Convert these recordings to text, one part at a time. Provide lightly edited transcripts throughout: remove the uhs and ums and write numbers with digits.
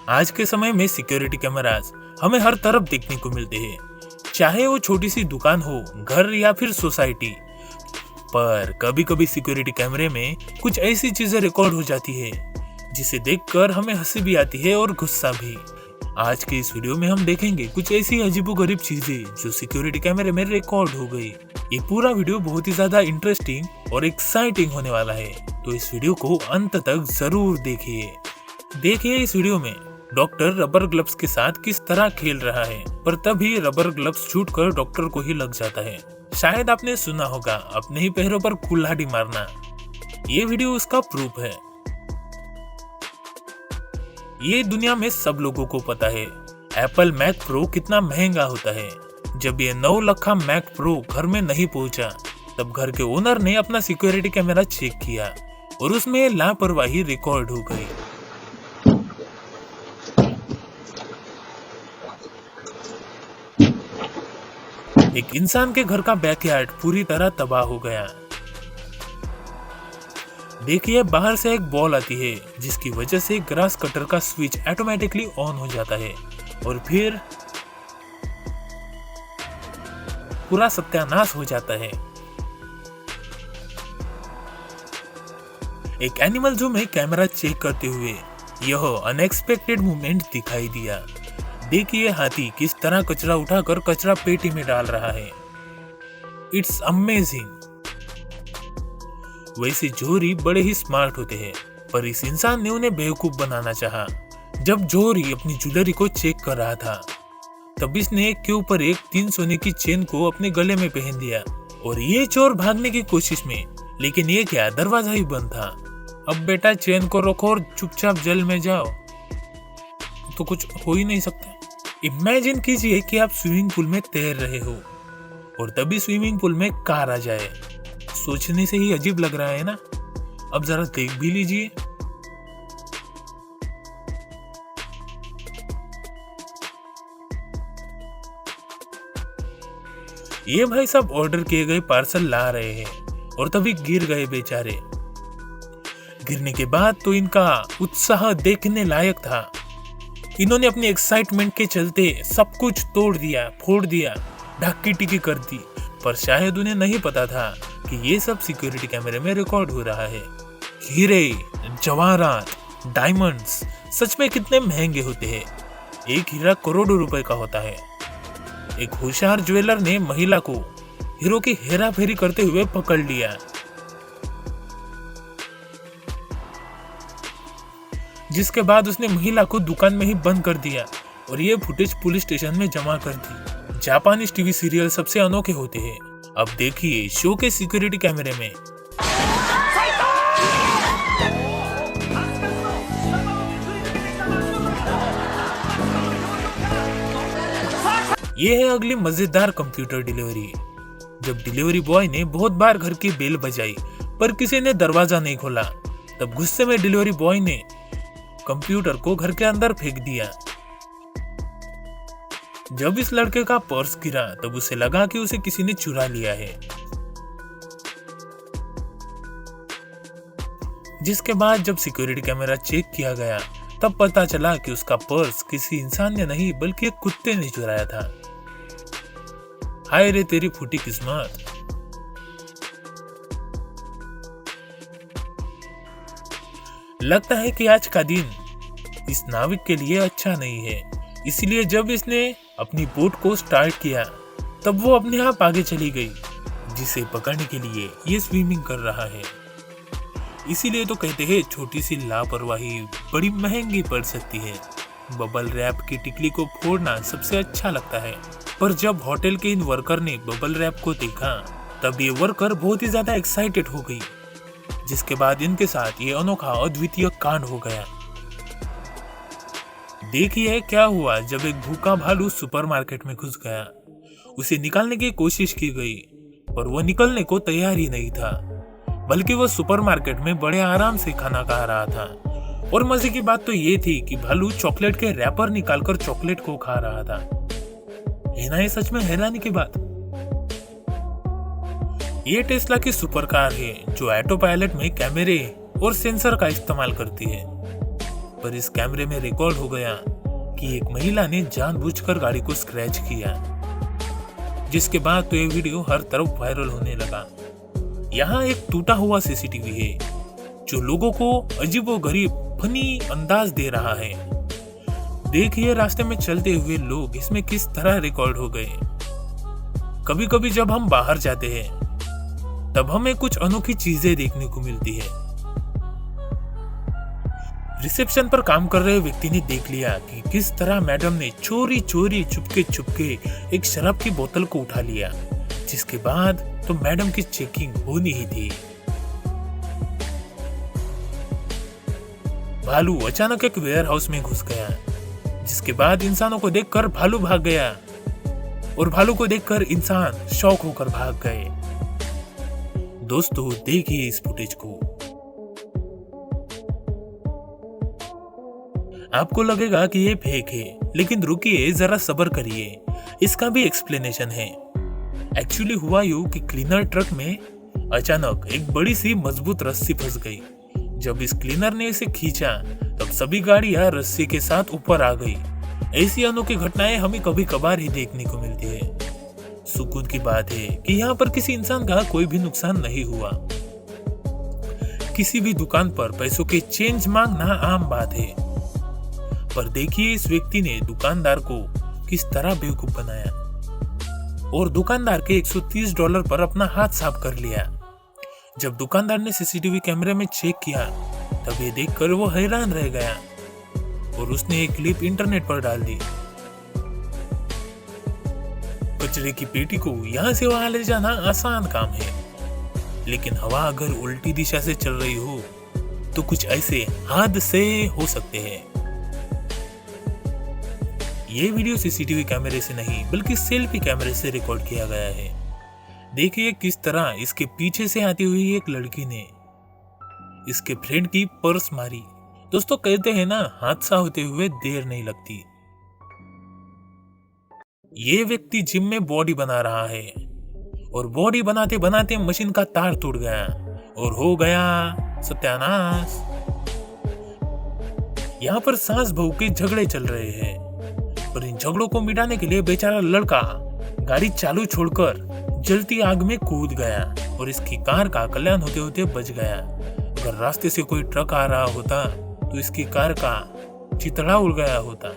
आज के समय में सिक्योरिटी कैमरास हमें हर तरफ देखने को मिलते हैं, चाहे वो छोटी सी दुकान हो, घर या फिर सोसाइटी। पर कभी कभी सिक्योरिटी कैमरे में कुछ ऐसी चीजें रिकॉर्ड हो जाती है जिसे देखकर हमें हंसी भी आती है और गुस्सा भी। आज के इस वीडियो में हम देखेंगे कुछ ऐसी अजीबोगरीब चीजें जो सिक्योरिटी कैमरे में रिकॉर्ड हो गई। ये पूरा वीडियो बहुत ही ज्यादा इंटरेस्टिंग और एक्साइटिंग होने वाला है, तो इस वीडियो को अंत तक जरूर देखिए इस वीडियो में डॉक्टर रबर ग्लव्स के साथ किस तरह खेल रहा है, पर तभी रबर ग्लव्स छूटकर डॉक्टर को ही लग जाता है। शायद आपने सुना होगा अपने ही पैरों पर कुल्हाड़ी मारना। ये वीडियो उसका प्रूफ है। ये दुनिया में सब लोगों को पता है एप्पल मैक प्रो कितना महंगा होता है। जब ये 9 लाख का मैक प्रो घर में नहीं पहुंचा, तब घर के ओनर ने अपना सिक्योरिटी कैमरा चेक किया और उसमें लापरवाही रिकॉर्ड हो गई। एक इंसान के घर का बैकयार्ड पूरी तरह तबाह हो गया। देखिए, बाहर से एक बॉल आती है जिसकी वजह से ग्रास कटर का स्विच ऑटोमेटिकली ऑन हो जाता है और फिर पूरा सत्यानाश हो जाता है। एक एनिमल जू में कैमरा चेक करते हुए यह अनएक्सपेक्टेड मूवमेंट दिखाई दिया। देखिए, हाथी किस तरह कचरा उठाकर कचरा पेटी में डाल रहा है। It's amazing. वैसे जोहरी बड़े ही स्मार्ट होते हैं, पर इस इंसान ने उन्हें बेवकूफ बनाना चाहा। जब जोहरी अपनी ज्वेलरी को चेक कर रहा था, तब इसने एक के ऊपर एक 3 सोने की चेन को अपने गले में पहन दिया और ये चोर भागने की कोशिश में, लेकिन ये क्या, दरवाजा ही बंद था। अब बेटा चेन को रखो और चुपचाप जल में जाओ, तो कुछ हो ही नहीं सकता। इमेजिन कीजिए कि आप स्विमिंग पूल में तैर रहे हो और तभी स्विमिंग पूल में कार आ जाए। सोचने से ही अजीब लग रहा है ना? अब जरा देख भी लीजिए। ये भाई साहब ऑर्डर किए गए पार्सल ला रहे हैं और तभी गिर गए बेचारे। गिरने के बाद तो इनका उत्साह देखने लायक था। इन्होंने अपनी एक्साइटमेंट के चलते सब कुछ तोड़ दिया, फोड़ दिया, ढक्की टिकी कर दी, पर शायद उन्हें नहीं पता था कि ये सब सिक्योरिटी कैमरे में रिकॉर्ड हो रहा है। हीरे, जवाहरात, डायमंड्स सच में कितने महंगे होते हैं। एक हीरा करोड़ों रुपए का होता है। एक होशियार ज्वेलर ने महिला को हीरो की हेरा फेरी करते हुए पकड़ लिया, जिसके बाद उसने महिला को दुकान में ही बंद कर दिया और ये फुटेज पुलिस स्टेशन में जमा कर दी। जापानी टीवी सीरियल सबसे अनोखे होते हैं। अब देखिए शो के सिक्योरिटी कैमरे में। ये है अगली मजेदार कंप्यूटर डिलीवरी। जब डिलीवरी बॉय ने बहुत बार घर की बेल बजाई पर किसी ने दरवाजा नहीं खोला, तब गुस्से में डिलीवरी बॉय ने कंप्यूटर को घर के अंदर फेंक दिया। जब इस लड़के का पर्स गिरा, तब उसे लगा कि उसे किसी ने चुरा लिया है, जिसके बाद जब सिक्योरिटी कैमरा चेक किया गया, तब पता चला कि उसका पर्स किसी इंसान ने नहीं बल्कि एक कुत्ते ने चुराया था। हाय रे तेरी फूटी किस्मत। लगता है कि आज का दिन इस नाविक के लिए अच्छा नहीं है, इसलिए जब इसने अपनी बोट को स्टार्ट किया, तब वो अपने आप आगे चली गई, जिसे पकड़ने के लिए ये स्विमिंग कर रहा है। इसीलिए तो कहते हैं छोटी सी लापरवाही बड़ी महंगी पड़ सकती है। बबल रैप की टिकली को फोड़ना सबसे अच्छा लगता है, पर जब होटल के इन वर्कर ने बबल रैप को देखा, तब ये वर्कर बहुत ही ज्यादा एक्साइटेड हो गई, जिसके बाद इनके साथ ये अनोखा अद्वितीय कांड हो गया। देखिए क्या हुआ जब एक भूखा भालू सुपरमार्केट में घुस गया। उसे निकालने की कोशिश की गई, पर वो निकलने को तैयार ही नहीं था, बल्कि वो सुपरमार्केट में बड़े आराम से खाना खा रहा था। और मजे की बात तो ये थी कि भालू चॉकलेट के रैपर निकालकर चॉकलेट को खा रहा था। है ना ये सच में हैरानी की बात। ये टेस्ला की सुपर कार है जो ऑटो पायलट में कैमरे और सेंसर का इस्तेमाल करती है। पर इस कैमरे में रिकॉर्ड हो गया कि एक महिला ने जानबूझकर गाड़ी को स्क्रैच किया, जिसके बाद तो ये वीडियो हर तरफ वायरल होने लगा। यहाँ एक टूटा हुआ सीसीटीवी है जो लोगों को अजीबोगरीब फनी अंदाज दे रहा है। देखिए रास्ते में चलते हुए लोग इसमें किस तरह रिकॉर्ड हो गए। कभी कभी जब हम बाहर जाते हैं तब हमें कुछ अनोखी चीजें देखने को मिलती है। रिसेप्शन पर काम कर रहे व्यक्ति ने देख लिया कि किस तरह मैडम ने चोरी चोरी चुपके चुपके एक शराब की बोतल को उठा लिया, जिसके बाद तो मैडम की चेकिंग होनी ही थी। भालू अचानक एक वेयर हाउस में घुस गया, जिसके बाद इंसानों को देखकर भालू भाग गया और भालू को देखकर इंसान शॉक होकर भाग गए। दोस्तों देखिए इस फुटेज को। आपको लगेगा कि ये फेक है, लेकिन रुकिए जरा सब्र करिए, इसका भी एक्सप्लेनेशन है। एक्चुअली हुआ यूं कि क्लीनर ट्रक में अचानक एक बड़ी सी मजबूत रस्सी फंस गई। जब इस क्लीनर ने इसे खींचा तब सभी गाड़ियां रस्सी के साथ ऊपर आ गई। ऐसी अनोखी घटनाएं हमें कभी कभार ही देखने को मिलती है। सुकून की बात है कि यहाँ पर किसी इंसान का कोई भी नुकसान नहीं हुआ। किसी भी दुकान पर पैसों के चेंज मांगना आम बात है, पर देखिए इस व्यक्ति ने दुकानदार को किस तरह बेवकूफ बनाया और दुकानदार के $130 पर अपना हाथ साफ कर लिया। जब दुकानदार ने सीसीटीवी कैमरे में चेक किया तब ये देखकर वो हैरान रह गया और उसने एक क्लिप इंटरनेट पर डाल दी। कचरे की पेटी को यहाँ से वहां ले जाना आसान काम है, लेकिन हवा अगर उल्टी दिशा से चल रही हो तो कुछ ऐसे हादसे हो सकते हैं। ये वीडियो सीसीटीवी कैमरे से नहीं बल्कि सेल्फी कैमरे से रिकॉर्ड किया गया है। देखिए किस तरह इसके पीछे से आती हुई एक लड़की ने इसके फ्रेंड की पर्स मारी। दोस्तों कहते हैं ना, हादसा होते हुए देर नहीं लगती। ये व्यक्ति जिम में बॉडी बना रहा है और बॉडी बनाते बनाते मशीन का तार टूट गया और हो गया सत्यानाश। यहाँ पर सास बहू के झगड़े चल रहे हैं, पर इन झगड़ों को मिटाने के लिए बेचारा लड़का गाड़ी चालू छोड़कर जलती आग में कूद गया और इसकी कार का कल्याण होते होते बच गया। अगर रास्ते से कोई ट्रक आ रहा होता तो इसकी कार का चितड़ा उड़ गया होता।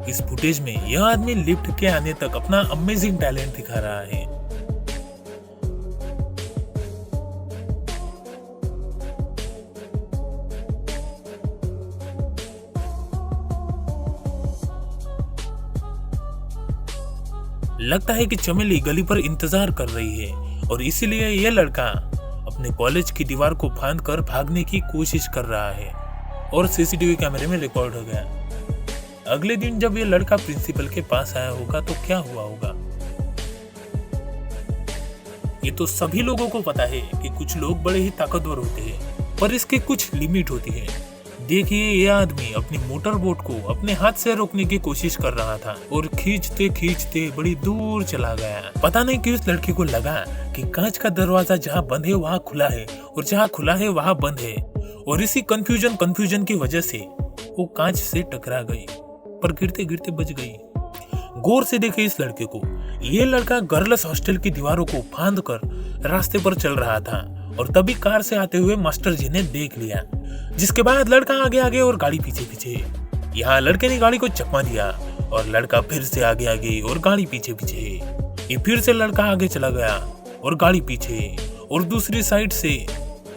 इस फुटेज में यह आदमी लिफ्ट के आने तक अपना अमेजिंग टैलेंट दिखा रहा है। लगता है कि चमेली गली पर इंतजार कर रही है और इसीलिए यह लड़का अपने कॉलेज की दीवार को फांद कर भागने की कोशिश कर रहा है और सीसीटीवी कैमरे में रिकॉर्ड हो गया। अगले दिन जब यह लड़का प्रिंसिपल के पास आया होगा तो क्या हुआ होगा? ये तो सभी लोगों को पता है कि कुछ लोग बड़े ही ताकतवर होते हैं, पर इसकी कुछ लिमिट होती है। देखिए यह आदमी अपनी मोटर बोट को अपने हाथ से रोकने की कोशिश कर रहा था और खींचते खींचते बड़ी दूर चला गया। पता नहीं कि उस लड़की को लगा कि कांच का दरवाजा जहाँ बंद है वहाँ खुला है और जहाँ खुला है वहाँ बंद है, और इसी कंफ्यूजन की वजह से वो कांच से टकरा गई, पर गिरते गिरते बच गई। गौर से देखे इस लड़के को। ये लड़का गर्ल्स हॉस्टल की दीवारों को फांद कर रास्ते पर चल रहा था और तभी कार से आते हुए मास्टर जी ने देख लिया, जिसके बाद लड़का आगे आगे और गाड़ी पीछे पीछे। यहाँ लड़के ने गाड़ी को चकमा दिया और लड़का फिर से आगे आगे और गाड़ी पीछे पीछे। ये फिर से लड़का आगे चला गया और गाड़ी पीछे, और दूसरी साइड से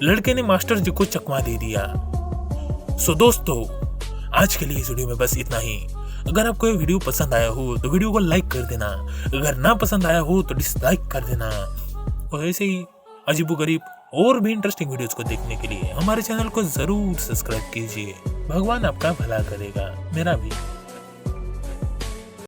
लड़के ने मास्टर जी को चकमा दे दिया। सो दोस्तों आज के लिए इस वीडियो में बस इतना ही। अगर आपको ये वीडियो पसंद आया हो तो वीडियो को लाइक कर देना, अगर ना पसंद आया हो तो डिसलाइक कर देना, और ऐसे ही अजीबोगरीब और भी इंटरेस्टिंग वीडियोस को देखने के लिए हमारे चैनल को जरूर सब्सक्राइब कीजिए। भगवान आपका भला करेगा, मेरा भी।